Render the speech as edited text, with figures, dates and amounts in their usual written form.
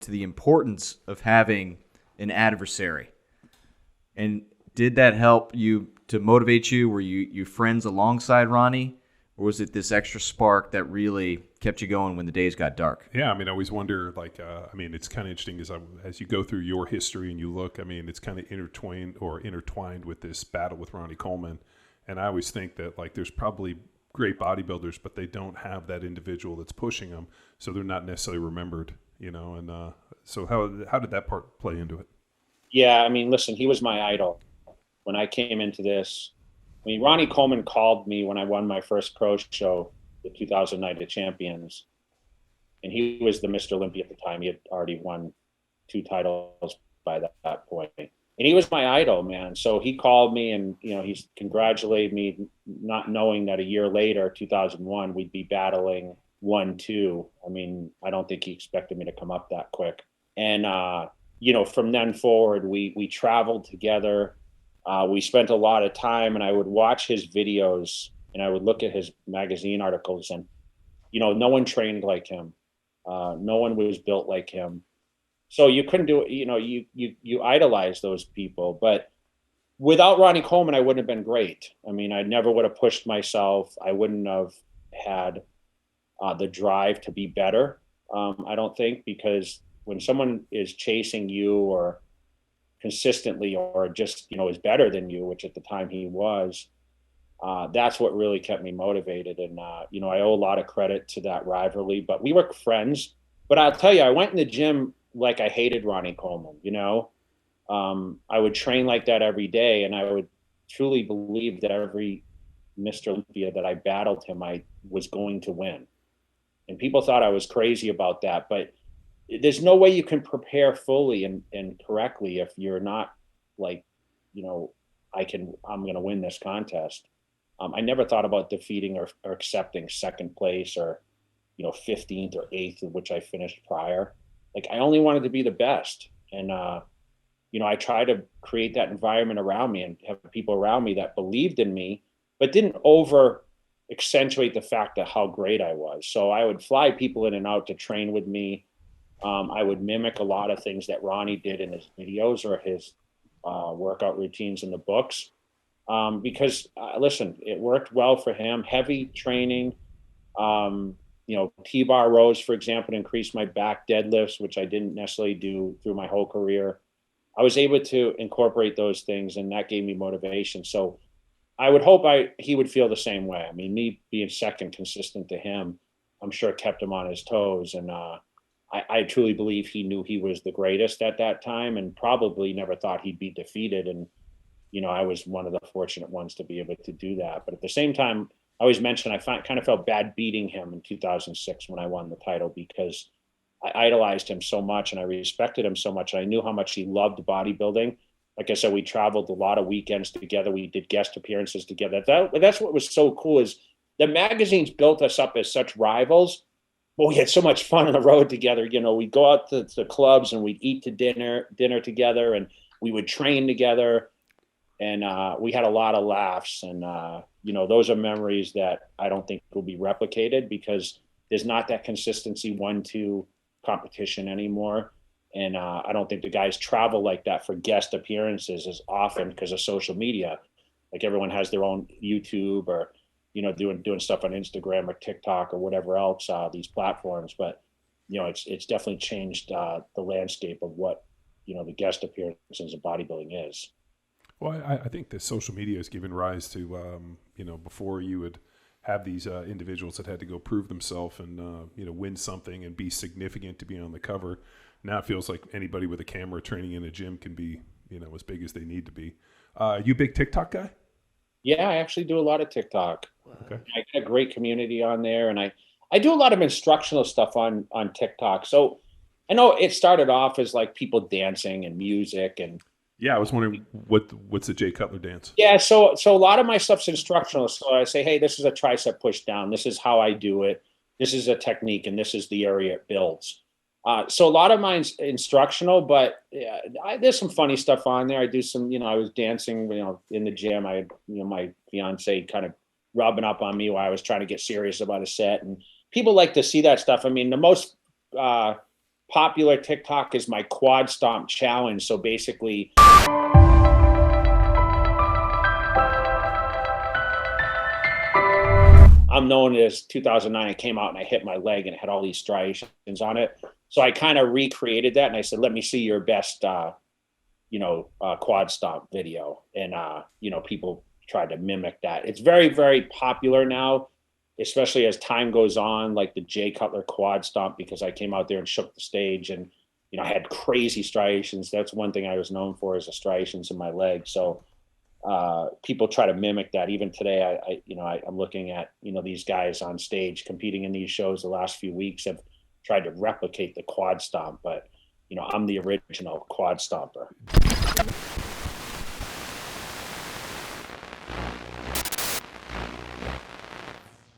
to the importance of having an adversary. And did that help you to motivate you? Were you friends alongside Ronnie? Or was it this extra spark that really kept you going when the days got dark? Yeah, I mean, I always wonder, like, it's kind of interesting as you go through your history and you look, it's kind of intertwined with this battle with Ronnie Coleman. And I always think that, like, there's probably great bodybuilders, but they don't have that individual that's pushing them, so they're not necessarily remembered, and so how did that part play into it? Yeah, I mean, listen, he was my idol when I came into this. I mean, Ronnie Coleman called me when I won my first pro show, the 2000 Night of Champions, and he was the Mr. Olympia at the time. He had already won 2 titles by that point. And he was my idol, man. So he called me and, he congratulated me, not knowing that a year later, 2001, we'd be battling 1-2. I mean, I don't think he expected me to come up that quick. And, from then forward, we traveled together. We spent a lot of time, and I would watch his videos and I would look at his magazine articles, and, no one trained like him. No one was built like him. So you couldn't do it. You idolize those people, but without Ronnie Coleman, I wouldn't have been great. I mean, I never would have pushed myself. I wouldn't have had the drive to be better. I don't think, because when someone is chasing you or consistently, or just, is better than you, which at the time he was, that's what really kept me motivated. And, I owe a lot of credit to that rivalry, but we were friends. But I'll tell you, I went in the gym like I hated Ronnie Coleman, I would train like that every day, and I would truly believe that every Mr. Olympia that I battled him, I was going to win. And people thought I was crazy about that, but there's no way you can prepare fully and correctly if you're not like, I'm going to win this contest. I never thought about defeating or accepting second place or, 15th or 8th, which I finished prior. Like, I only wanted to be the best. And, I tried to create that environment around me and have people around me that believed in me, but didn't over accentuate the fact that how great I was. So I would fly people in and out to train with me. I would mimic a lot of things that Ronnie did in his videos or his workout routines in the books. Because listen, it worked well for him. Heavy training, T-bar rows, for example, to increase my back deadlifts, which I didn't necessarily do through my whole career. I was able to incorporate those things, and that gave me motivation. So I would hope he would feel the same way. I mean, me being second consistent to him, I'm sure kept him on his toes. And I truly believe he knew he was the greatest at that time, and probably never thought he'd be defeated. And, I was one of the fortunate ones to be able to do that. But at the same time, I always mention I kind of felt bad beating him in 2006 when I won the title, because I idolized him so much and I respected him so much. And I knew how much he loved bodybuilding. Like I said, we traveled a lot of weekends together. We did guest appearances together. That's what was so cool, is the magazines built us up as such rivals. But we had so much fun on the road together. We'd go out to the clubs and we'd eat to dinner together, and we would train together. And we had a lot of laughs. And, those are memories that I don't think will be replicated, because there's not that consistency 1-2 competition anymore. And I don't think the guys travel like that for guest appearances as often because of social media. Like, everyone has their own YouTube or, doing stuff on Instagram or TikTok or whatever else, these platforms. But, it's definitely changed the landscape of what, the guest appearances of bodybuilding is. Well, I think that social media has given rise to, before you would have these individuals that had to go prove themselves and, win something and be significant to be on the cover. Now it feels like anybody with a camera training in a gym can be, as big as they need to be. You a big TikTok guy? Yeah, I actually do a lot of TikTok. Okay. I got a great community on there, and I do a lot of instructional stuff on TikTok. So I know it started off as like people dancing and music and. Yeah, I was wondering what's the Jay Cutler Dance? Yeah, so a lot of my stuff's instructional. So I say, hey, this is a tricep push down. This is how I do it. This is a technique, and this is the area it builds. So a lot of mine's instructional, but there's some funny stuff on there. I do some, I was dancing, in the gym. I had, my fiance kind of rubbing up on me while I was trying to get serious about a set, and people like to see that stuff. I mean, the most popular TikTok is my quad stomp challenge. So basically, I'm known as 2009. I came out and I hit my leg and it had all these striations on it. So I kind of recreated that and I said, let me see your best, quad stomp video. And, people tried to mimic that. It's very, very popular now, especially as time goes on, like the Jay Cutler quad stomp, because I came out there and shook the stage and, I had crazy striations. That's one thing I was known for, is the striations in my leg. So people try to mimic that. Even today, I'm looking at, these guys on stage competing in these shows the last few weeks have tried to replicate the quad stomp, but, I'm the original quad stomper.